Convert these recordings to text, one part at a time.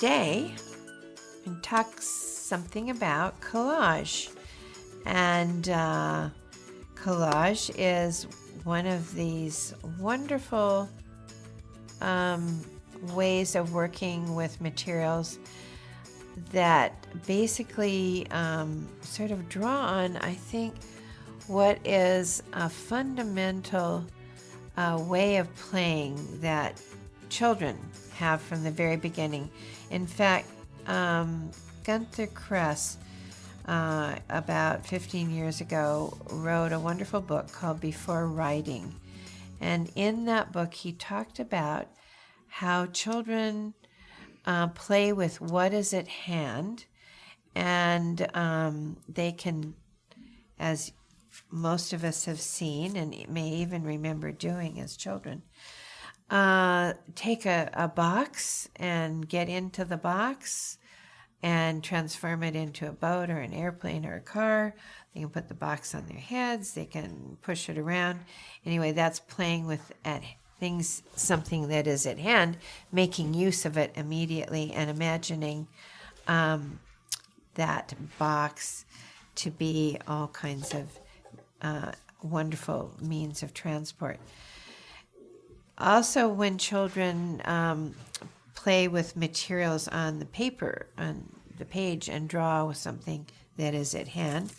today and talk something about collage. And collage is one of these wonderful ways of working with materials that basically sort of draw on, I think, what is a fundamental way of playing that children have from the very beginning. In fact, Gunther Kress, about 15 years ago, wrote a wonderful book called Before Writing. And in that book, he talked about how children play with what is at hand, and they can, as most of us have seen and may even remember doing as children, take a box and get into the box and transform it into a boat or an airplane or a car. They can put the box on their heads. They can push it around. Anyway, that's playing with things, something that is at hand, making use of it immediately and imagining that box to be all kinds of wonderful means of transport. Also, when children play with materials on the paper, on the page, and draw with something that is at hand,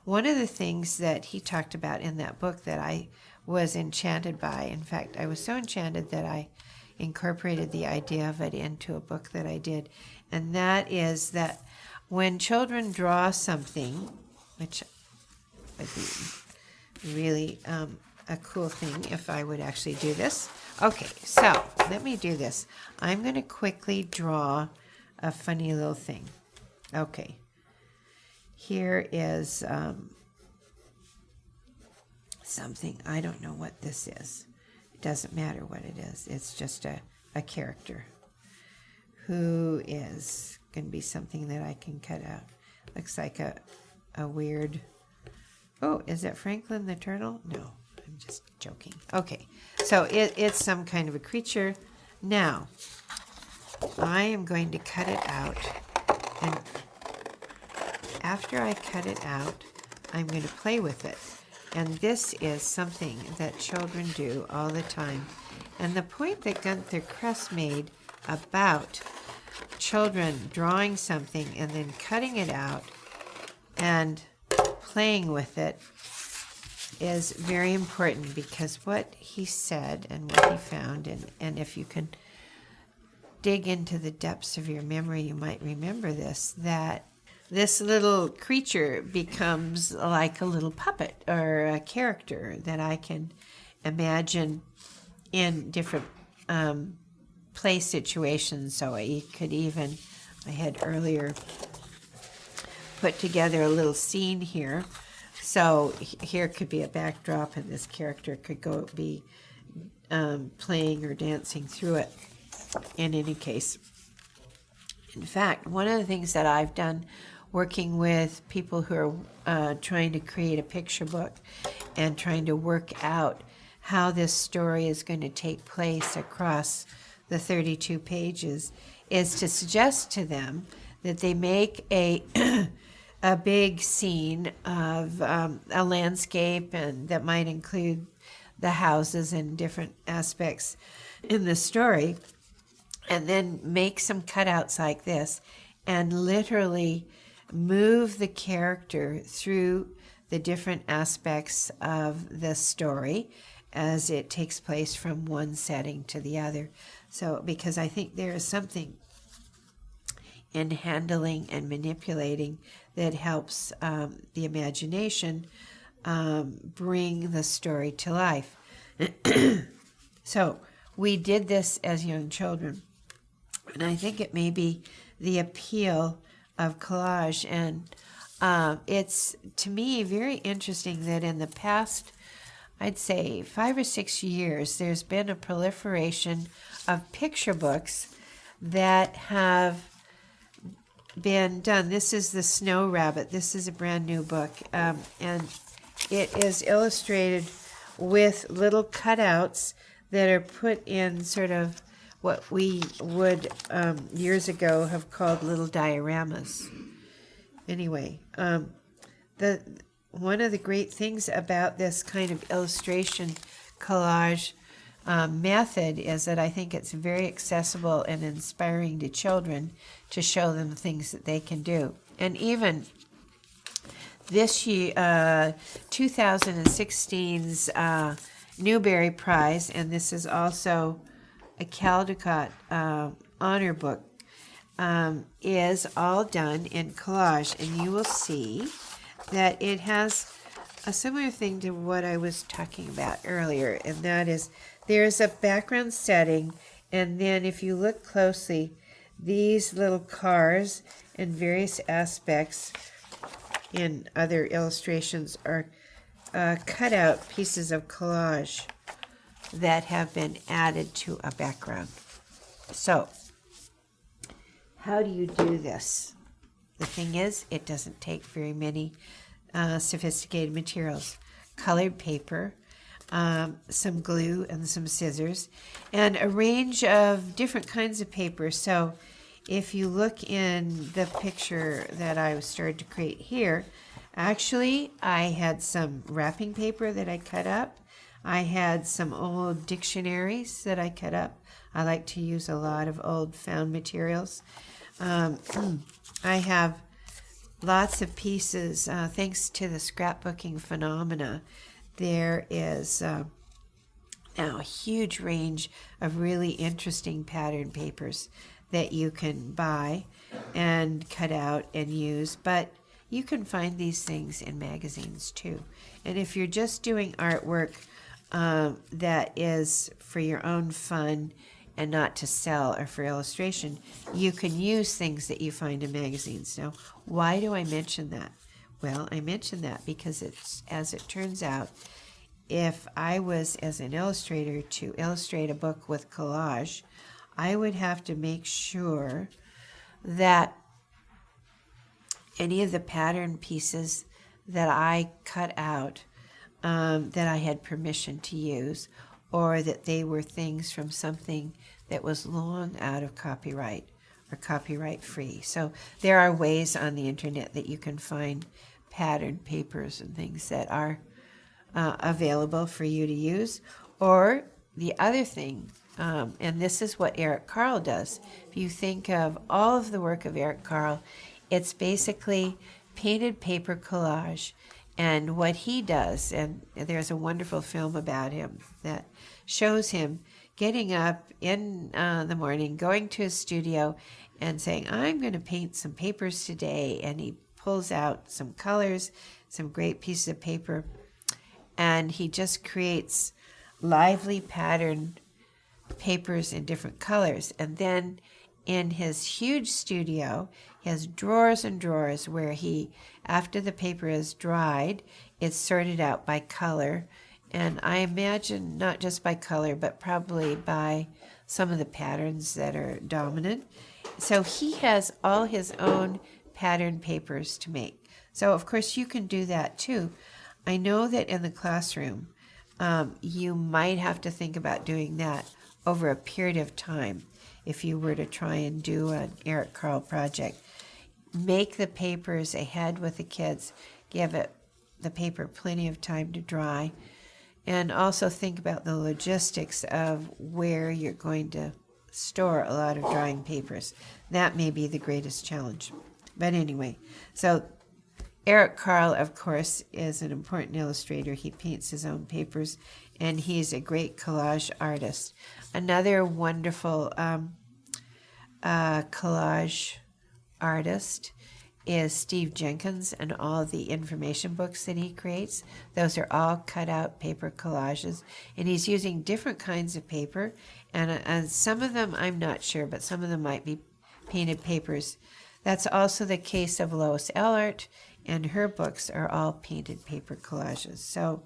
one of the things that he talked about in that book that I was enchanted by, in fact, I was so enchanted that I incorporated the idea of it into a book that I did, and that is that when children draw something, which would be really a cool thing if I would actually do this. Okay, so let me do this. I'm going to quickly draw a funny little thing. Okay, here is something. I don't know what this is. It doesn't matter what it is. It's just a character who is going to be something that I can cut out. Looks like a weird... Oh, is it Franklin the turtle? No, I'm just joking. Okay, so it's some kind of a creature. Now, I am going to cut it out, and after I cut it out, I'm going to play with it. And this is something that children do all the time. And the point that Gunther Kress made about children drawing something and then cutting it out and playing with it is very important, because what he said and what he found, and if you can dig into the depths of your memory, you might remember this, that this little creature becomes like a little puppet or a character that I can imagine in different play situations. So I could even, I had earlier put together a little scene here. So here could be a backdrop, and this character could be playing or dancing through it. In any case, in fact, one of the things that I've done working with people who are trying to create a picture book and trying to work out how this story is going to take place across the 32 pages is to suggest to them that they make a big scene of a landscape, and that might include the houses and different aspects in the story, and then make some cutouts like this and literally move the character through the different aspects of the story as it takes place from one setting to the other. So, because I think there is something in handling and manipulating that helps the imagination bring the story to life. So we did this as young children, and I think it may be the appeal of collage. And it's, to me, very interesting that in the past, I'd say 5 or 6 years, there's been a proliferation of picture books that have been done. This is the Snow Rabbit. This is a brand new book, and it is illustrated with little cutouts that are put in sort of what we would years ago have called little dioramas. Anyway, one of the great things about this kind of illustration collage method is that I think it's very accessible and inspiring to children to show them things that they can do. And even this year, 2016's Newbery Prize, and this is also a Caldecott honor book, is all done in collage. And you will see that it has a similar thing to what I was talking about earlier, and that is there's a background setting, and then if you look closely, these little cars and various aspects in other illustrations are cut out pieces of collage that have been added to a background. So, how do you do this? The thing is, it doesn't take very many sophisticated materials. Colored paper, some glue and some scissors, and a range of different kinds of paper. So if you look in the picture that I started to create here, actually I had some wrapping paper that I cut up. I had some old dictionaries that I cut up. I like to use a lot of old found materials. I have lots of pieces, thanks to the scrapbooking phenomena. There is now a huge range of really interesting pattern papers that you can buy and cut out and use, but you can find these things in magazines too. And if you're just doing artwork that is for your own fun and not to sell or for illustration, you can use things that you find in magazines. Now, why do I mention that? Well, I mention that because it's, as it turns out, if I was, as an illustrator, to illustrate a book with collage, I would have to make sure that any of the pattern pieces that I cut out, that I had permission to use, or that they were things from something that was long out of copyright or copyright free. So there are ways on the internet that you can find pattern papers and things that are available for you to use. Or the other thing, and this is what Eric Carle does. If you think of all of the work of Eric Carle, it's basically painted paper collage. And what he does, and there's a wonderful film about him that shows him getting up in the morning, going to his studio and saying, I'm going to paint some papers today. And he pulls out some colors, some great pieces of paper, and he just creates lively patterned papers in different colors. And then in his huge studio, he has drawers and drawers where he, after the paper is dried, it's sorted out by color. And I imagine not just by color, but probably by some of the patterns that are dominant. So he has all his own pattern papers to make. So of course you can do that too. I know that in the classroom, you might have to think about doing that over a period of time. If you were to try and do an Eric Carle project, make the papers ahead with the kids, give the paper plenty of time to dry, and also think about the logistics of where you're going to store a lot of drying papers. That may be the greatest challenge. But anyway, so Eric Carle, of course, is an important illustrator. He paints his own papers, and he's a great collage artist. Another wonderful collage artist is Steve Jenkins, and all the information books that he creates. Those are all cut out paper collages, and he's using different kinds of paper, and some of them I'm not sure, but some of them might be painted papers. That's also the case of Lois Ellert, and her books are all painted paper collages. So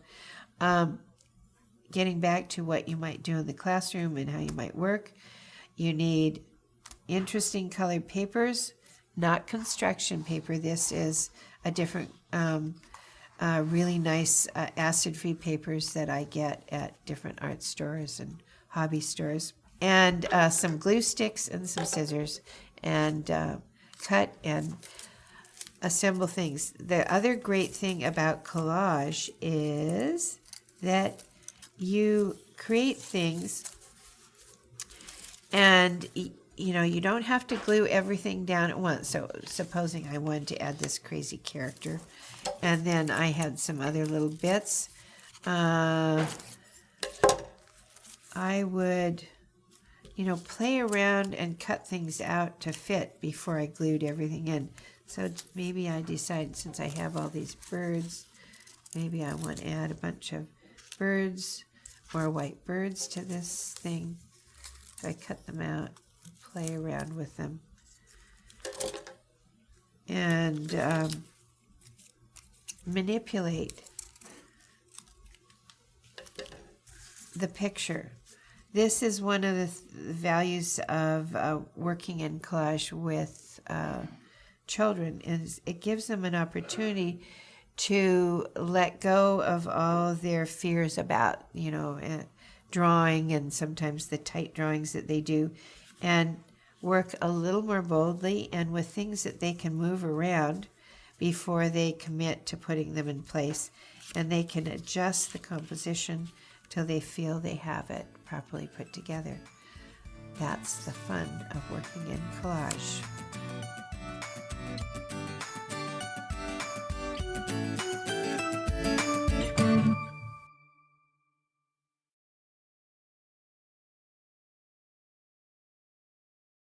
getting back to what you might do in the classroom and how you might work, you need interesting colored papers, not construction paper. This is a different, really nice acid-free papers that I get at different art stores and hobby stores. and some glue sticks and some scissors, and cut and assemble things. The other great thing about collage is that you create things, and you don't have to glue everything down at once. So supposing I wanted to add this crazy character, and then I had some other little bits, I would play around and cut things out to fit before I glued everything in. So maybe I decide, since I have all these birds, maybe I want to add a bunch of birds or white birds to this thing. So I cut them out, play around with them, and manipulate the picture. This is one of the values of working in collage with children, is it gives them an opportunity to let go of all their fears about, drawing, and sometimes the tight drawings that they do, and work a little more boldly and with things that they can move around before they commit to putting them in place, and they can adjust the composition till they feel they have it properly put together. That's the fun of working in collage.